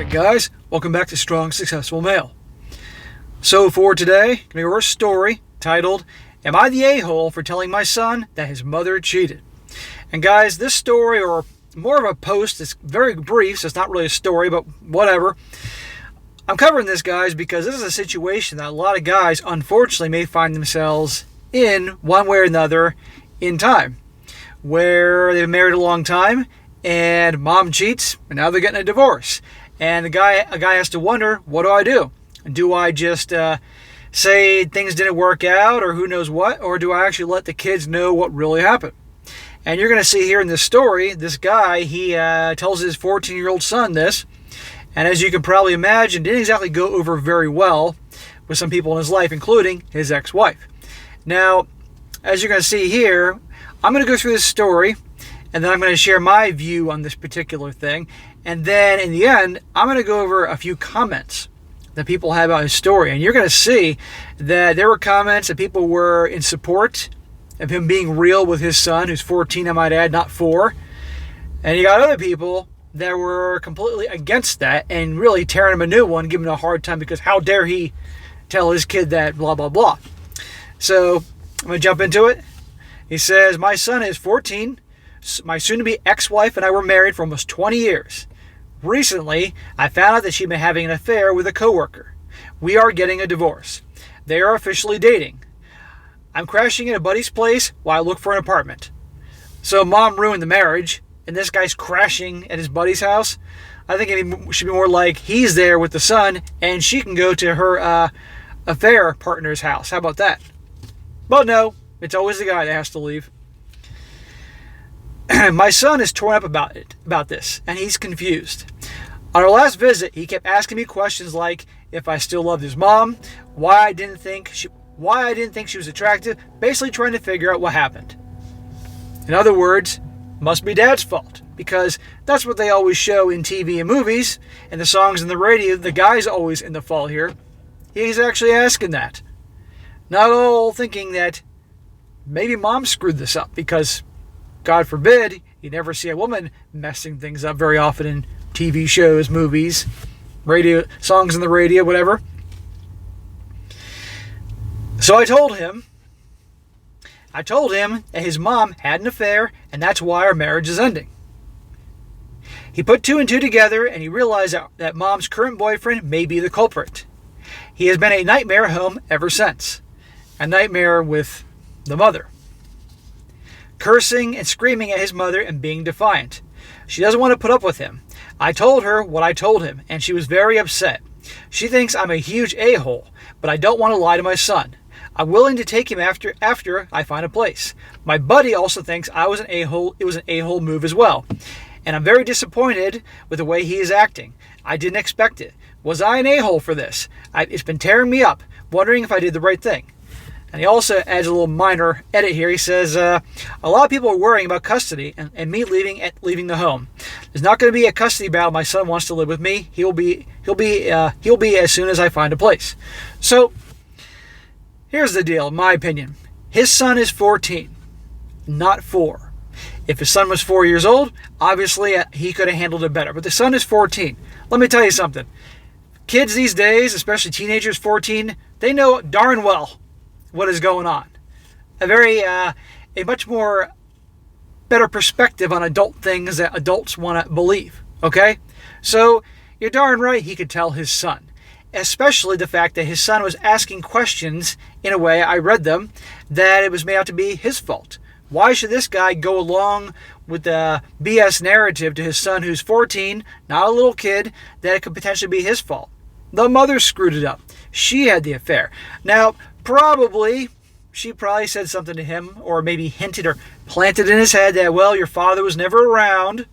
Alright guys, welcome back to Strong Successful Male. So for today, your story titled, Am I the A-hole for telling my son that his mother cheated? And guys, this story, or more of a post, is very brief, so it's not really a story, but whatever. I'm covering this, guys, because this is a situation that a lot of guys, unfortunately, may find themselves in one way or another in time, where they've been married a long time, and mom cheats, and now they're getting a divorce. And a guy has to wonder, what do I do? Do I just say things didn't work out, or who knows what, or do I actually let the kids know what really happened? And you're going to see here in this story, this guy, he tells his 14-year-old son this, and as you can probably imagine, didn't exactly go over very well with some people in his life, including his ex-wife. Now, as you're going to see here, I'm going to go through this story, and then I'm going to share my view on this particular thing. And then in the end, I'm going to go over a few comments that people had about his story. And you're going to see that there were comments that people were in support of him being real with his son, who's 14, I might add, not 4. And you got other people that were completely against that and really tearing him a new one, giving him a hard time because how dare he tell his kid that, blah, blah, blah. So I'm going to jump into it. He says, my son is 14. My soon-to-be ex-wife and I were married for almost 20 years. Recently, I found out that she'd been having an affair with a coworker. We are getting a divorce. They are officially dating. I'm crashing at a buddy's place while I look for an apartment. So mom ruined the marriage, and this guy's crashing at his buddy's house. I think it should be more like he's there with the son, and she can go to her affair partner's house. How about that? But no, it's always the guy that has to leave. My son is torn up about this, and he's confused. On our last visit, he kept asking me questions like if I still loved his mom, why I didn't think she was attractive, basically trying to figure out what happened. In other words, must be dad's fault, because that's what they always show in TV and movies, and the songs and the radio, the guy's always in the fault here. He's actually asking that. Not all thinking that maybe mom screwed this up, because God forbid, you never see a woman messing things up very often in TV shows, movies, radio, songs on the radio, whatever. So I told him that his mom had an affair, and that's why our marriage is ending. He put 2 and 2 together, and he realized that mom's current boyfriend may be the culprit. He has been a nightmare at home ever since. A nightmare with the mother. Cursing and screaming at his mother and being defiant. She doesn't want to put up with him. I told her what I told him, and she was very upset. She thinks I'm a huge a-hole, but I don't want to lie to my son. I'm willing to take him after I find a place. My buddy also thinks I was an a-hole. It was an a-hole move as well. And I'm very disappointed with the way he is acting. I didn't expect it. Was I an a-hole for this? It's been tearing me up, wondering if I did the right thing. And he also adds a little minor edit here. He says, a lot of people are worrying about custody and me leaving the home. There's not going to be a custody battle. My son wants to live with me. He'll be as soon as I find a place. So here's the deal, in my opinion. His son is 14, not 4. If his son was 4 years old, obviously he could have handled it better. But the son is 14. Let me tell you something. Kids these days, especially teenagers 14, they know darn well what is going on. A much more better perspective on adult things that adults want to believe. Okay? So, you're darn right he could tell his son. Especially the fact that his son was asking questions in a way, I read them, that it was made out to be his fault. Why should this guy go along with the BS narrative to his son who's 14, not a little kid, that it could potentially be his fault? The mother screwed it up. She had the affair. Now, she probably said something to him, or maybe hinted or planted in his head that, well, your father was never around,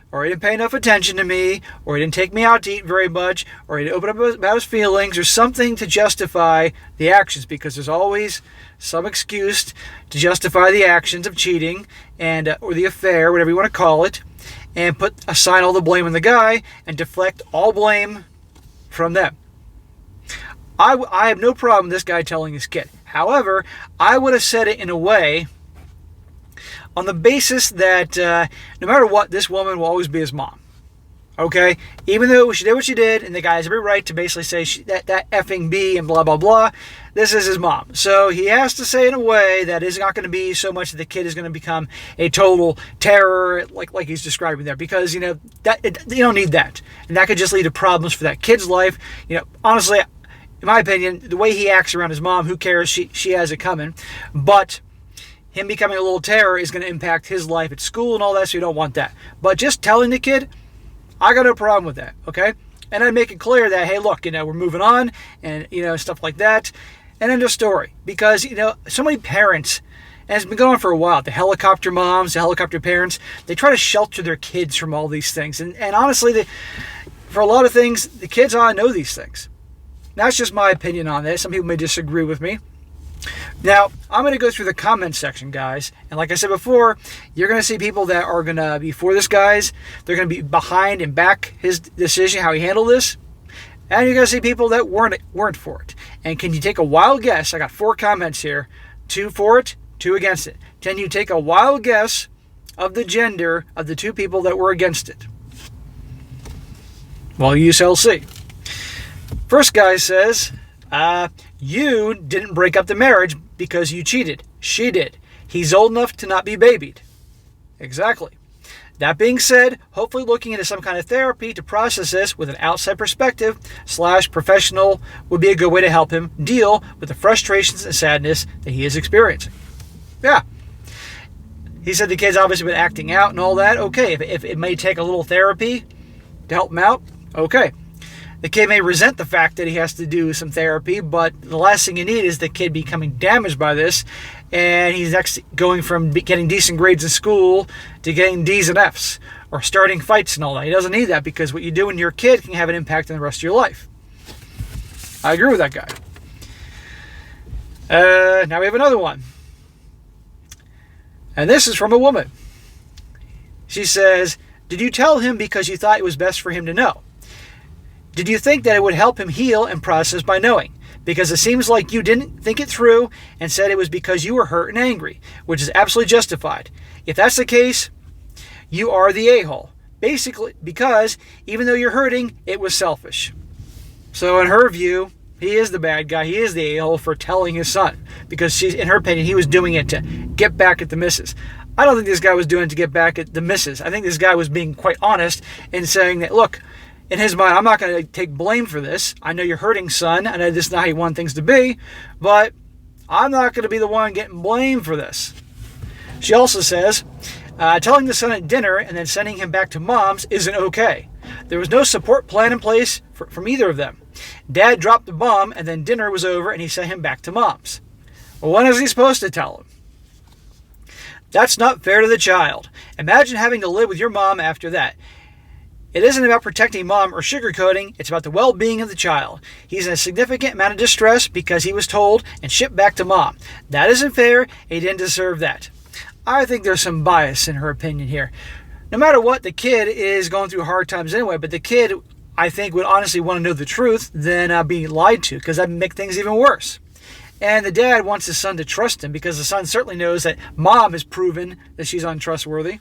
or he didn't pay enough attention to me, or he didn't take me out to eat very much, or he didn't open up about his feelings, or something to justify the actions, because there's always some excuse to justify the actions of cheating and or the affair, whatever you want to call it, and assign all the blame on the guy and deflect all blame from them. I have no problem with this guy telling his kid. However, I would have said it in a way on the basis that no matter what, this woman will always be his mom. Okay, even though she did what she did, and the guy has every right to basically say that effing B and blah blah blah, this is his mom. So he has to say in a way that is not going to be so much that the kid is going to become a total terror, like he's describing there, because you don't need that, and that could just lead to problems for that kid's life. Honestly, in my opinion, the way he acts around his mom, who cares? She has it coming, but him becoming a little terror is going to impact his life at school and all that. So you don't want that. But just telling the kid, I got no problem with that, okay? And I make it clear that, hey, look, we're moving on, and, stuff like that. And end of story. Because, so many parents, and it's been going on for a while, the helicopter moms, the helicopter parents, they try to shelter their kids from all these things. And honestly, for a lot of things, the kids ought to know these things. That's just my opinion on this. Some people may disagree with me. Now, I'm going to go through the comments section, guys. And like I said before, you're going to see people that are going to be for this guy's. They're going to be behind and back his decision, how he handled this. And you're going to see people that weren't for it. And can you take a wild guess? I got 4 comments here. 2 for it, 2 against it. Can you take a wild guess of the gender of the 2 people that were against it? Well, you shall see. First guy says, you didn't break up the marriage because you cheated. She did. He's old enough to not be babied. Exactly. That being said, hopefully looking into some kind of therapy to process this with an outside perspective / professional would be a good way to help him deal with the frustrations and sadness that he is experiencing. Yeah. He said the kid's obviously been acting out and all that. Okay, if it may take a little therapy to help him out, okay. The kid may resent the fact that he has to do some therapy, but the last thing you need is the kid becoming damaged by this, and he's next going from getting decent grades in school to getting D's and F's, or starting fights and all that. He doesn't need that, because what you do in your kid can have an impact on the rest of your life. I agree with that guy. Now we have another one. And this is from a woman. She says, did you tell him because you thought it was best for him to know? Did you think that it would help him heal and process by knowing? Because it seems like you didn't think it through and said it was because you were hurt and angry, which is absolutely justified. If that's the case, you are the a-hole. Basically, because even though you're hurting, it was selfish. So in her view, he is the bad guy. He is the a-hole for telling his son. Because in her opinion, he was doing it to get back at the missus. I don't think this guy was doing it to get back at the missus. I think this guy was being quite honest in saying that, look, in his mind, I'm not going to take blame for this. I know you're hurting, son. I know this is not how you want things to be. But I'm not going to be the one getting blamed for this. She also says, telling the son at dinner and then sending him back to mom's isn't okay. There was no support plan in place from either of them. Dad dropped the bomb and then dinner was over and he sent him back to mom's. Well, when is he supposed to tell him? That's not fair to the child. Imagine having to live with your mom after that. It isn't about protecting mom or sugarcoating, it's about the well-being of the child. He's in a significant amount of distress because he was told and shipped back to mom. That isn't fair, and he didn't deserve that. I think there's some bias in her opinion here. No matter what, the kid is going through hard times anyway, but the kid, I think, would honestly want to know the truth than being lied to, because that would make things even worse. And the dad wants his son to trust him, because the son certainly knows that mom has proven that she's untrustworthy.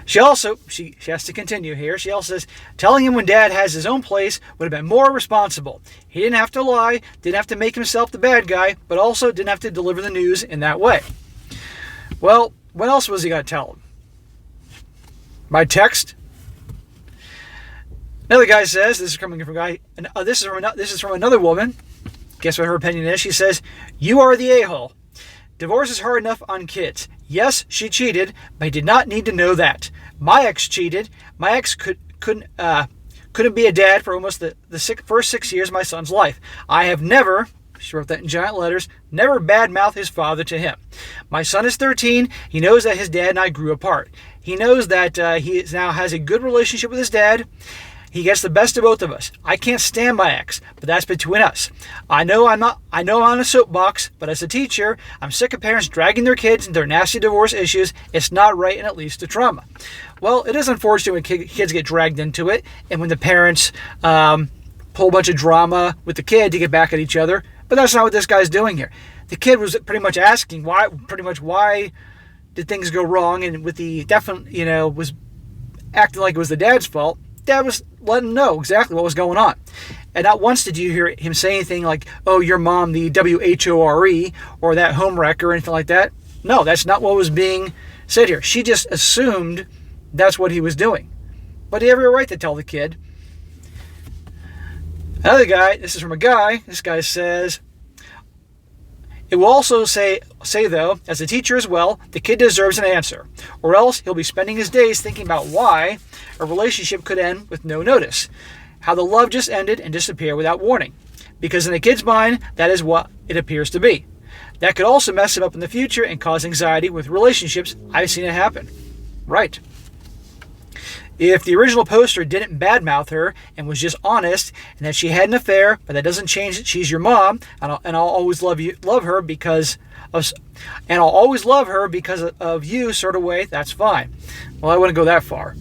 She has to continue here. She also says, telling him when dad has his own place would have been more responsible. He didn't have to lie, didn't have to make himself the bad guy, but also didn't have to deliver the news in that way. Well, what else was he going to tell him? By text? Another guy says, this is from another woman. Guess what her opinion is? She says, you are the a-hole. Divorce is hard enough on kids. Yes, she cheated, but I did not need to know that. My ex cheated. My ex couldn't be a dad for almost the first 6 years of my son's life. I have never, she wrote that in giant letters, never badmouthed his father to him. My son is 13. He knows that his dad and I grew apart. He knows that he now has a good relationship with his dad. He gets the best of both of us. I can't stand my ex, but that's between us. I know I'm on a soapbox, but as a teacher, I'm sick of parents dragging their kids into their nasty divorce issues. It's not right, and it leads to trauma. Well, it is unfortunate when kids get dragged into it, and when the parents pull a bunch of drama with the kid to get back at each other. But that's not what this guy's doing here. The kid was pretty much asking why did things go wrong, and with the definite, was acting like it was the dad's fault. Dad was letting him know exactly what was going on. And not once did you hear him say anything like, oh, your mom, the WHORE, or that home wreck or anything like that. No, that's not what was being said here. She just assumed that's what he was doing. But he had every right to tell the kid. Another guy, this is from a guy, this guy says, it will also say though, as a teacher as well, the kid deserves an answer, or else he'll be spending his days thinking about why a relationship could end with no notice, how the love just ended and disappeared without warning, because in the kid's mind, that is what it appears to be. That could also mess him up in the future and cause anxiety with relationships. I've seen it happen. Right. If the original poster didn't badmouth her and was just honest and that she had an affair, but that doesn't change that she's your mom, and I'll always love her because of you sort of way, that's fine. Well, I wouldn't go that far.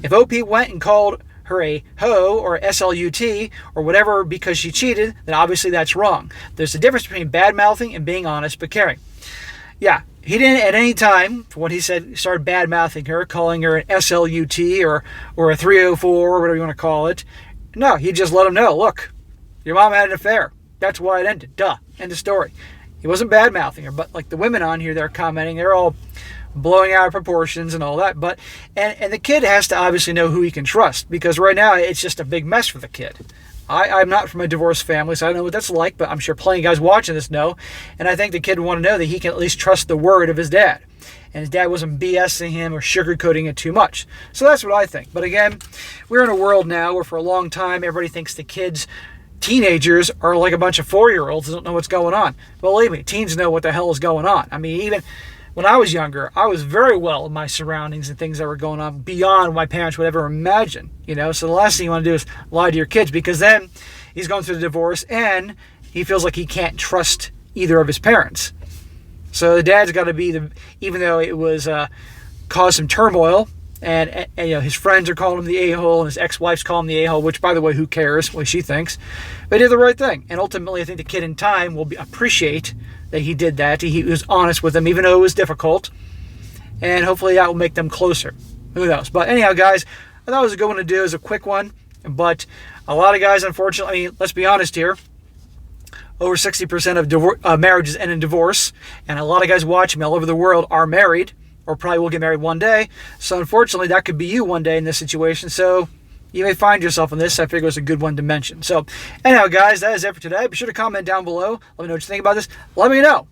If OP went and called her a hoe or a SLUT or whatever because she cheated, then obviously that's wrong. There's a difference between bad-mouthing and being honest but caring. Yeah, he didn't at any time, when he started bad-mouthing her, calling her an SLUT or a 304 or whatever you want to call it. No, he just let him know, look, your mom had an affair. That's why it ended. Duh. End of story. He wasn't bad-mouthing her, but like the women on here that are commenting, they're all blowing out of proportions and all that. But and the kid has to obviously know who he can trust, because right now it's just a big mess for the kid. I'm not from a divorced family, so I don't know what that's like, but I'm sure plenty of guys watching this know. And I think the kid would want to know that he can at least trust the word of his dad. And his dad wasn't BSing him or sugarcoating it too much. So that's what I think. But again, we're in a world now where for a long time everybody thinks the kids, teenagers, are like a bunch of 4-year-olds that don't know what's going on. Believe me, teens know what the hell is going on. I mean, even when I was younger, I was very well in my surroundings and things that were going on beyond what my parents would ever imagine, So the last thing you want to do is lie to your kids, because then he's going through the divorce and he feels like he can't trust either of his parents. So the dad's got to be even though it was caused some turmoil, and his friends are calling him the a-hole and his ex-wife's calling him the a-hole, which, by the way, who cares what she thinks? But he did the right thing. And ultimately, I think the kid in time will appreciate that he did that. He was honest with them, even though it was difficult. And hopefully that will make them closer. Who knows? But anyhow, guys, I thought it was a good one to do. It was a quick one. But a lot of guys, unfortunately, let's be honest here, over 60% of marriages end in divorce. And a lot of guys watching me all over the world are married, or probably will get married one day. So unfortunately, that could be you one day in this situation. So you may find yourself in this. I figure it's a good one to mention. So anyhow, guys, that is it for today. Be sure to comment down below. Let me know what you think about this. Let me know.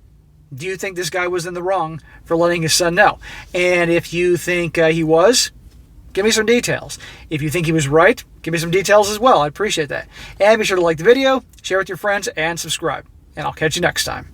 Do you think this guy was in the wrong for letting his son know? And if you think he was, give me some details. If you think he was right, give me some details as well. I appreciate that. And be sure to like the video, share with your friends, and subscribe. And I'll catch you next time.